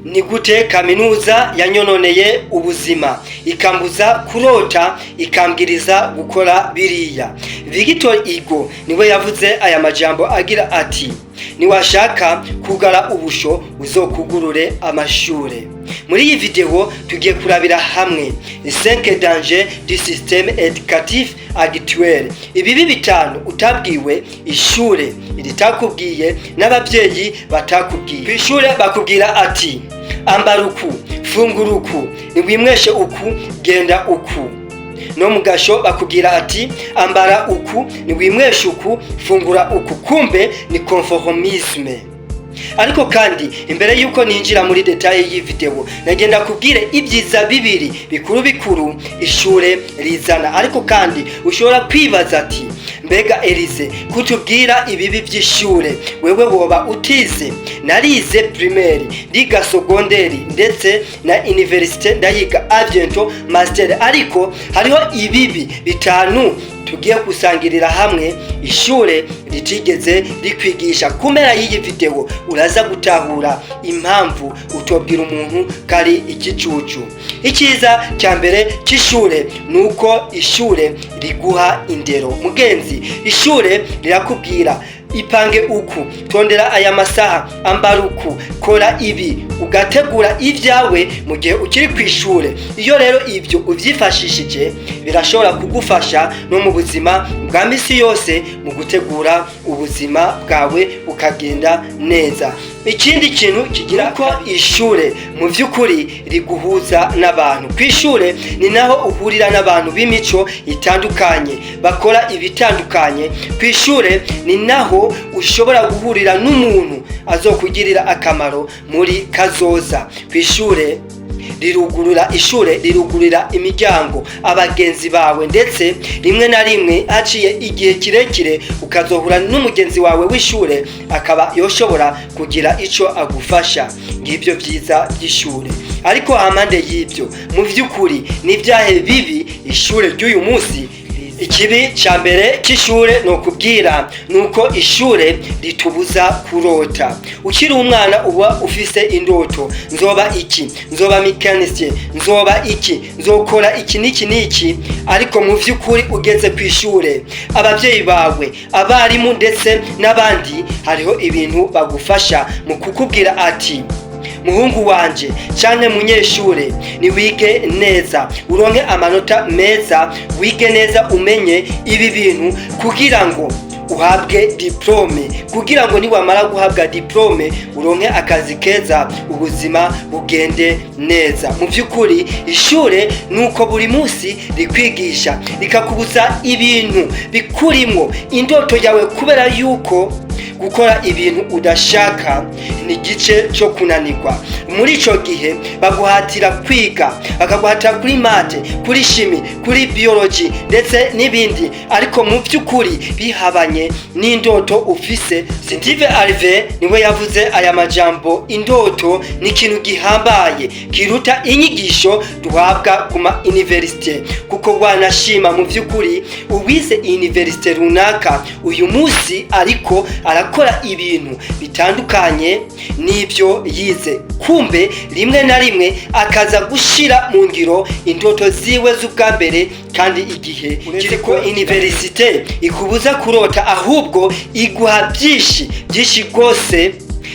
ni gute kaminuza yanyononeye ubuzima ikambuza kurota ikambwiriza gukora biriya. Victor Hugo niwe yavuze aya majambo agira ati niwashaka kugara ubusho uzokugurure amashure. Muri iyi video tugiye kurabira hamwe 5 dangers du système éducatif actuel. Ibibi bitanu utabwiwe ishure iritakubwiye n'abavyeyi batakubwiye. Kwishure bakubwira ati ambara uku, fungura uku, niwimweshe uku, genda uku. No mugasho bakubwira ati ambara uku, niwimweshe uku, fungura uku. Kumbe ni conformisme. Ariko kandi imbere yuko ninjira muri detail y'iyi video nagenda kubwire ibyiza bibiri bikuru ishure rizana. Ariko kandi ushobora kwibaza ati mbega Elize kutubwira ibibi by'ishure wewe woba utize? Narize primaire, ndiga secondaire ndetse na université ndayiga aviento master, ariko hariho ibibi bitanu tugiye kusangirira hamwe ishure ritigeze rikwigisha. Kumera y'iyi video uraza gutahura impamvu utobwira umuntu kari ikicucu. Ikiza cya mbere cy'ishure nuko ishure riguha indero. Mugenzi, ishure rirakubwira ipange uku, tondera aya masaha, ambara uku, kora ibi, ugategura ibyawe mu gihe ukiri ku ishure. Iyo rero ibyo uvyifashishije birashobora kugufasha no mu buzima bwa misi yose mu gutegura ubuzima bwawe ukagenda neza. Ikindi kintu kigira ko ishure mu vy'ukuri riguhuza n'abantu. Kwishure ni naho uhurira n'abantu b'imico itandukanye bakora ibitandukanye. Kwishure ni naho ushobora guhurira n'umuntu azokugirira akamaro muri kazoza. Kwishure ishure rirugurira imiryango abagenzi bawe, ndetse rimwe na rimwe haciye igihe kirekire ukazohura n'umugenzi wawe w'ishure akaba yoshobora kugira ico agufasha. Ngibyo byiza by'ishure. Ariko hamande y'ibyo mu vy'ukuri n'ivyahe bibi ishure ry'uyu munsi. Ikibi ca mbere cy'ishure no kubwira nuko ishure ritubuza kurota. Ukiri umwana uba ufise indoto, nzoba iki, nzoba mécanicien, nzoba iki, nzokora iki niki. Ariko mu vy'ukuri ugeze ku ishure abavyeyi bawe, abarimu ndetse n'abandi hariho ibintu bagufasha mu kukubwira ati muhungu wanje canke munyeshure ni wige neza, uronke amanota meza, wige neza, umenye ibi bintu kugira ngo uhabwe diplome, kugira ngo niwamara guhabwa diplome uronke akazi keza, ubuzima bugende neza. Mu vy'ukuri ishure nuko buri munsi rikwigisha rikakubuza ibintu bikurimwo indoto yawe, kubera yuko gukora ibintu udashaka ni gice cyo kunanirwa. Muri ico gihe baguhatira kwiga, bakaguhatira kuri mate, kuri shimi, kuri biology ndetse n'ibindi, ariko mu vy'ukuri bihabanye n'indoto ufise. Steve Harvey niwe yavuze aya majambo: indoto ni ikintu gihambaye kiruta inyigisho duhabwa kuma university, kuko wanashima mu vy'ukuri uwize university runaka uyu munsi ariko arakora ibintu bitandukanye n'ibyo yize. Kumbe rimwe na rimwe akaza gushira mu ngiro indoto ziwe z'ubwa mbere, kandi igihe kiriko universite ikubuza kurota, ahubwo iguha byinshi gose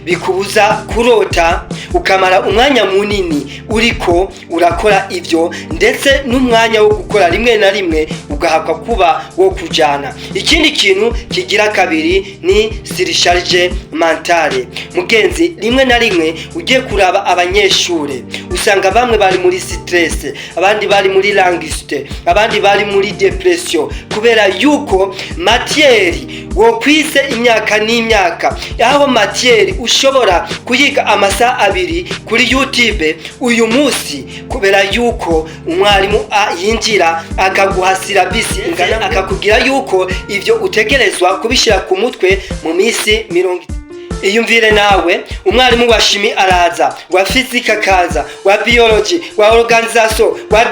bikubuza kurota, ukamara umwanya munini uriko urakora ivyo, ndetse n'umwanya wo gukora rimwe na rimwe ugahabwa kuba wo kujana. Ikindi kintu kigira kabiri ni surcharge mentale. Mugenzi, rimwe na rimwe ugiye kuraba abanyeshure usanga bamwe bari muri stress, abandi bari muri anxiety, abandi bari muri depression, kubera yuko matieri wo kwise imyaka n'imyaka, aho matieri ushobora kuyiga amasaha abiri kuri YouTube uyu munsi, kubera yuko umwarimu yinjira akaguhasira bisi ingana akakubwira yuko ivyo utegerezwa kubishira ku mutwe mu misi 40. Iyumvire nawe umwarimu wa shimi araza, wa physics akaza, wa biology, wa organisation, wa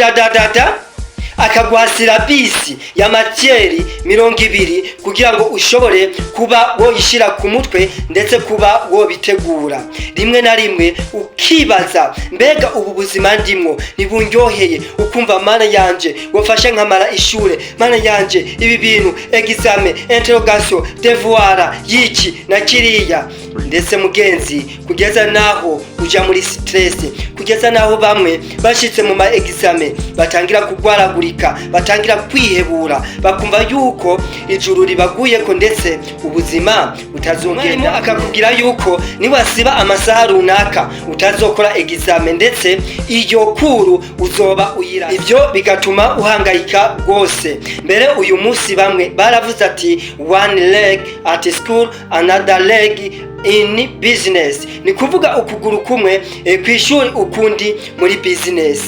akaguha silabisi ya matieri 20 kugira ngo ushobore kuba woyishira ku mutwe ndetse kuba wobitegura. Rimwe na rimwe ukibaza mbega ubu buzima ndimwo nibunyoheye, ukumva mana yanje wafashe nkamara ishure, mana yanje ibi bintu examen, interrogation, devoir yiki na kiriya. Ndetse mugenzi, kugeza naho uja muri stress, kugeza naho bamwe bashitse mu ma examen batangira kugwaragurika, batangira kwihebura, bakumva yuko ijuru ribaguyeko ndetse ubuzima utazongera. Akakubwira yuko niwasiba amasaha runaka utazokora examen ndetse iyo kuru uzoba uyira. Ivyo bigatuma uhangayika rwose. Mbere uyu munsi bamwe baravuze ati one leg at school, another leg in business. Ni kuvuga ukuguru kumwe kwishuri ukundi muri business.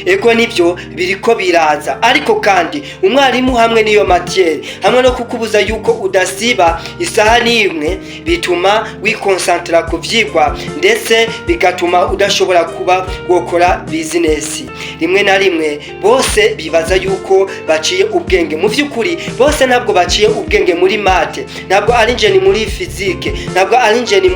Ego nibyo biriko biraza, ariko kandi umwarimu hamwe niyo matiere hamwe no kukubuza yuko udasiba isaha n'imwe bituma wikonsantra ku vyigwa ndetse bigatuma udashobora kuba gukora business. Rimwe na rimwe bose bibaza yuko baciye ubwenge, mu vy'ukuri bose ntabwo baciye ubwenge muri mate, ntabwo ari njeni muri physique, ntabwo ari njeni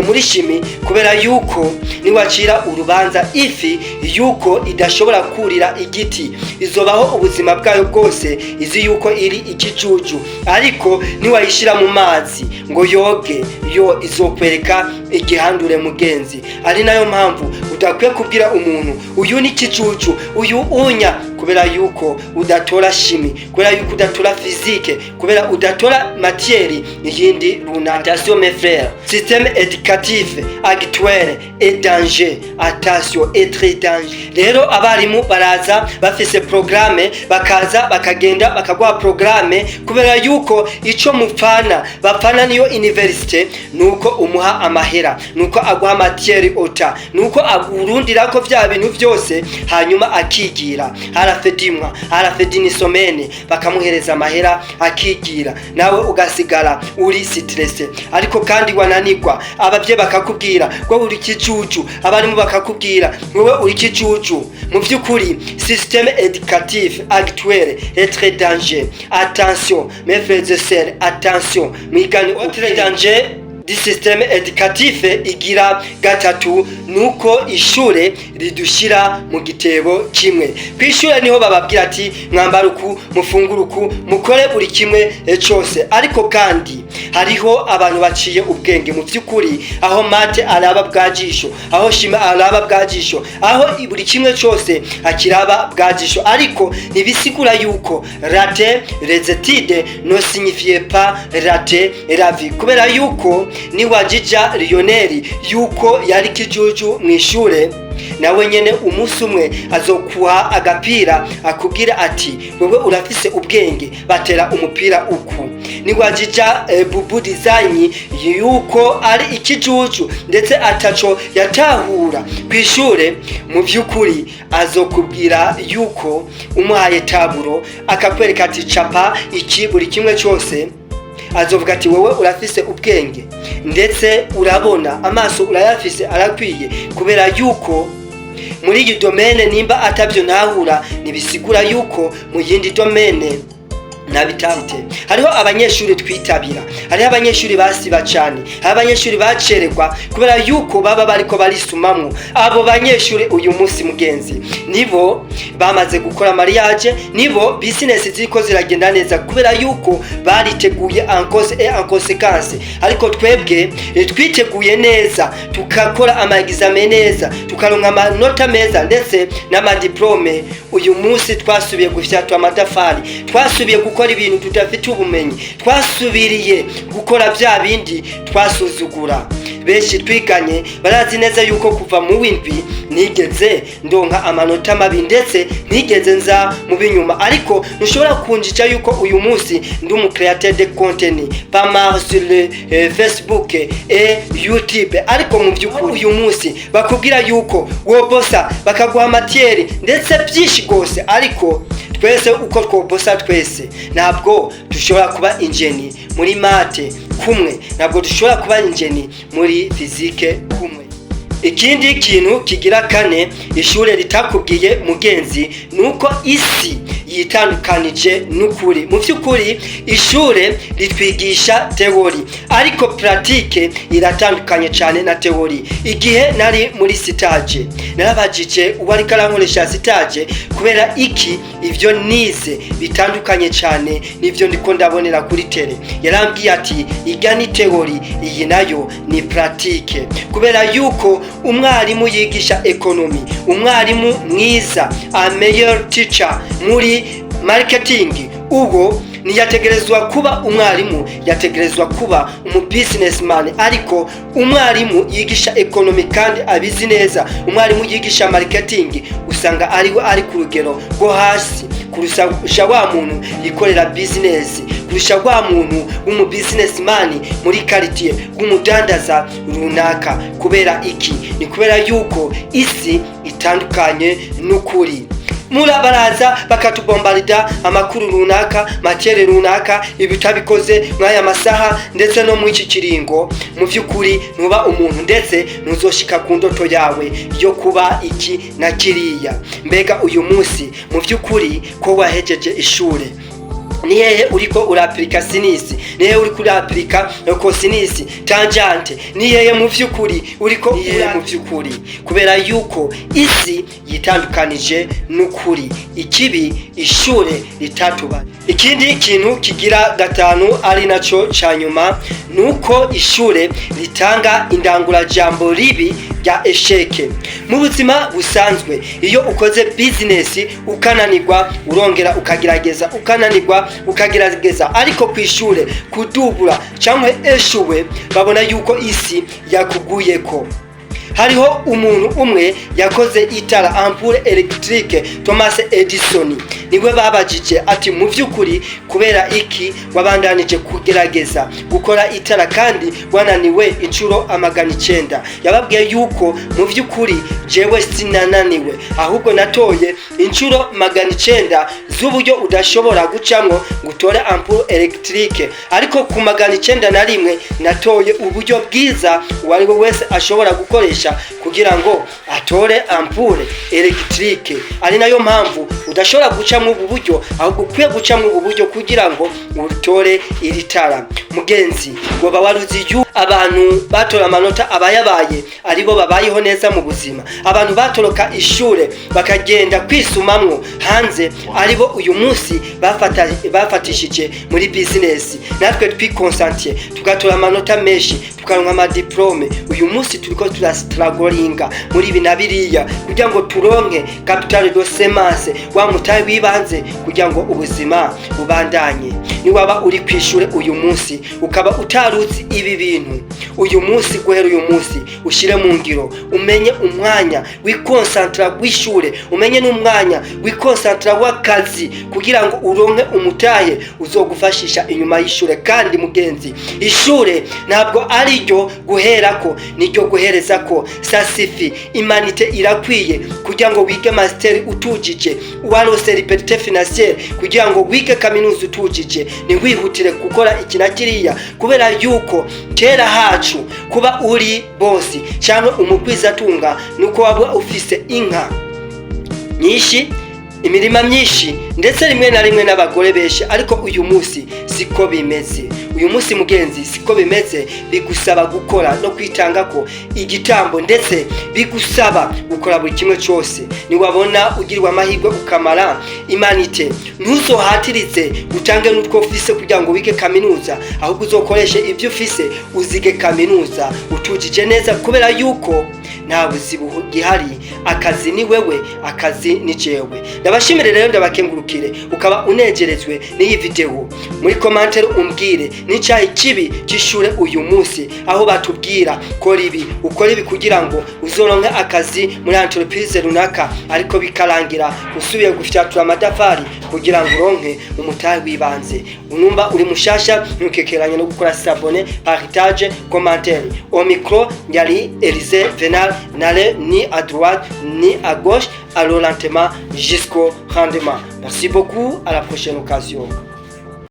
muri chimie, kubera yuko niwacira urubanza ifi yuko idashobora kurira igiti izobaho ubuzima bwayo bwose izi yuko iri ikijuju, ariko niwayishira mu mazi ngo yoge yo izokwereka igihandure mugenzi. Ari nayo mpamvu udakwiye kubwira umuntu uyu ni kijuju, uyu unya, kubera yuko udatora chimie, kubera yuko udatora physique, kubera udatora matière yindi runaka. Attention mes frères, système éducatif actuel est danger, attention, est très danger. Rero abarimu baraza bafise programme, bakaza bakagenda bakagwa programme kubera yuko ico mupfana bapfana niyo université, nuko umuha amahera, nuko agwa matière ota, nuko agurundirako vya bintu vyose hanyuma akigira. Harafedimwa, harafedini somene, bakamuhereza amahera akigira, nawe ugasigara uri stress. Ariko kandi wananirwa, abavye bakakubwira ngo uri kijuju, abarimu bakakubwira wowe uri kijuju. Mu vy'ukuri système éducatif actuel est très danger. Attention mes frères et sœurs, attention, mwigani autre danger di système éducatif igira gatatu, nuko ishure ridushira mu gitebo kimwe. Kwishure niho bababwira ati mwambara uku, mufungura uku, mukore buri kimwe cyose, ariko kandi hariho abantu baciye ubwenge mu vy'ukuri, aho mate araba bwajisho, aho shima araba bwajisho, aho buri kimwe cyose akiraba bwajisho, ariko nibisigura yuko rater les études ne signifie pas rater la vie, kubera yuko ni wajija Lionel yuko yari kijuju mwishure, nawe nyene umunsi umwe azokuha agapira akubwira ati wewe urafise ubwenge, batera umupira uku. Ni wajija Bubu Design yuko ari ikijuju ndetse ataco yatahura kwishure. Mu vy'ukuri azokubwira yuko umuhaye taburo akakwereka ati capa iki buri kimwe cyose, azovuga ati wowe urafise ubwenge ndetse urabona, amaso urayafise arakwiye, kubera yuko muri iyi domaine nimba atavyo ntahura nibisigura yuko mu yindi domaine nabitante. Hariho abanyeshuri twitabira, hariho abanyeshuri basiba cyane, hariho abanyeshuri bacererwa kubera yuko baba bariko barisumamwo. Abo banyeshuri uyu munsi mugenzi nibo bamaze gukora mariage, nibo business ziko ziragenda neza kubera yuko bariteguye en cause et en conséquence. Ariko twebwe twiteguye neza, tukakora ama examen neza, tukaronka amanota meza ndetse n'ama diplome. Uyu munsi twasubiye gufyatwa amatafari, twasubiye gukora ibintu tudafite ubumenyi, twasubiriye gukora bya bindi twasuzugura. Benshi twiganye barazi neza yuko kuva mu windwi nigeze ndonka amanota mabi ndetse nigeze nza mu binyuma, ariko ntushobora kunjija yuko uyu munsi ndi umu créateur de contenu pas mal sur le Facebook et YouTube. Ariko mu by'ukuri uyu munsi bakubwira yuko wobosa bakaguha matière ndetse byinshi gose, ariko twese uko twobosa twese ntabwo dushobora kuba ingeni muri mate kumwe, ntabwo dushobora kuba ingeni muri physique kumwe. Ikindi kintu kigira kane ishure ritakubwiye mugenzi nuko isi yitandukanije n'ukuri. Mu by'ukuri ishure ritwigisha teori ariko pratique iratandukanye cyane na teori. Igihe nari muri stage narabajije uwari karankoresha stage kubera iki ivyo nize bitandukanye cyane nivyo ndiko ndabonera kuri tele. Yarambwiye ati iga ni teori, iyi nayo ni pratique, kubera yuko umwarimu yigisha economy, umwarimu mwiza, a meilleur teacher muri marketing, uwo niyategerezwa kuba umwarimu, yategerezwa kuba businessman. Ariko umwarimu yigisha economy kandi abizi neza, umwarimu yigisha marketing usanga ari ku rugero rwo hasi kurusha wa muntu yikorera business, kurusha wa muntu businessman muri quartier w'umudandaza runaka. Kubera iki? Ni kubera yuko isi itandukanye n'ukuri. Murabaraza bakatubombarida amakuru runaka, matiere runaka, ibitabikoze mwaya masaha ndetse no mu iki kiringo. Mu by'ukuri nuba umuntu ndetse nuzoshika ku ndoto yawe yo kuba iki na kiriya. Mbega uyu munsi mu by'ukuri ko wahejeje ishure, ni hehe uriko uraplika sinisi, ni hehe uriko uraplika cosinisi, tangente, ni hehe mu by'ukuri uriko mu by'ukuri? Kubera yuko isi yitandukanije n'ukuri. Ikibi ishure ritatuba. Ikindi kintu kigira gatanu ari naco cyanyuma nuko ishure ritanga indangura jambo ribi rya esheke. Mu buzima busanzwe iyo ukoze business ukananirwa urongera ukagerageza, ukananirwa ukagerageza, ariko kwishure kudubura cyangwa eshuwe babona yuko isi yakuguyeko. Hariho umuntu umwe yakoze itara ampoule electrique, Thomas Edison. Niwe babajije ati mu by'ukuri kubera iki wabandanije kugerageza gukora itara kandi wananiwe inshuro 900? Yababwiye yuko mu by'ukuri jewe sinananiwe, ahubwo natoye inshuro 900 z'uburyo udashobora gucamwo gutore ampoule electrique, ariko ku 901 natoye uburyo bwiza uwari wese ashobora gukoresha kugira ngo atore ampoule electrique. Ari nayo mpamvu udashobora gucamwo ubu buryo, ahubwo ukwiye gucamwo ubu buryo kugira ngo utore iri tara. Mugenzi, goba waruzi yu abantu batora amanota abayabaye aribo babayeho neza mu buzima. Abantu batoroka ishure bakagenda kwisumamwo hanze aribo uyu munsi bafatishije muri business. Natwe twikonsantiye tugatora amanota menshi, tukaronka ama diplome. Uyu munsi turiko turastragolinga muri binabiriya kugira ngo turonke capital de semence, wa mutaye wibanze kugira ngo ubuzima bubandanye. Ni waba uri kwishure uyu munsi ukaba utaruzi ibi bintu, uyu munsi guhera uyu munsi ushire mu ngiro, umenye umwanya wikonsantra w'ishure, umenye n'umwanya wikonsantra w'akazi kugira ngo uronke umutahe uzogufashisha inyuma y'ishure. Kandi mugenzi, ishure ntabwo ari ryo guherako, niryo guherezako. Sasifi imanite irakwiye kugira ngo wige master utujije, uwarose liberté financière kugira ngo wige kaminuza utujije. Ni wihutire gukora iki na kiriya, kubera yuko kera hacu kuba uri bosi cyangwa umugwiza tunga nuko waba ufise inka nyinshi, imirima myinshi, ndetse rimwe na rimwe n'abagore benshi. Ariko uyu munsi siko bimeze. Uyu munsi mugenzi siko bimeze. Bigusaba gukora no kwitanga ko igitambo, ndetse bigusaba gukora buri kimwe cyose. Ni wabona ugirwa amahirwe ukamara imanite, ntuzohatirize utange n'utwo ufise kugira ngo wige kaminuza, ahubwo uzokoreshe ibyo ufise uzige kaminuza utujije neza, kubera yuko nta buzibu gihari. Akazi ni wewe, akazi ni jewe. Ndabashimire rero, ndabakengurukire ukaba unejerezwe n'iyi video. Muri commentaire umbwire n'icyayi kibi cy'ishure uyu munsi, aho batubwira kora ibi ukora ibi kugira ngo uzoronke akazi muri entreprise runaka, ariko bikarangira usubiye gufyatura amadafari kugira ngo uronke umutahe wibanze. Unumva uri mushasha, ntukekeranye no gukora s'abonner, partage, commentaire. Au micro yari Elise Venal, n'allez ni à droite ni à gauche, allons lentement jusqu'au rendement. Merci beaucoup, à la prochaine occasion.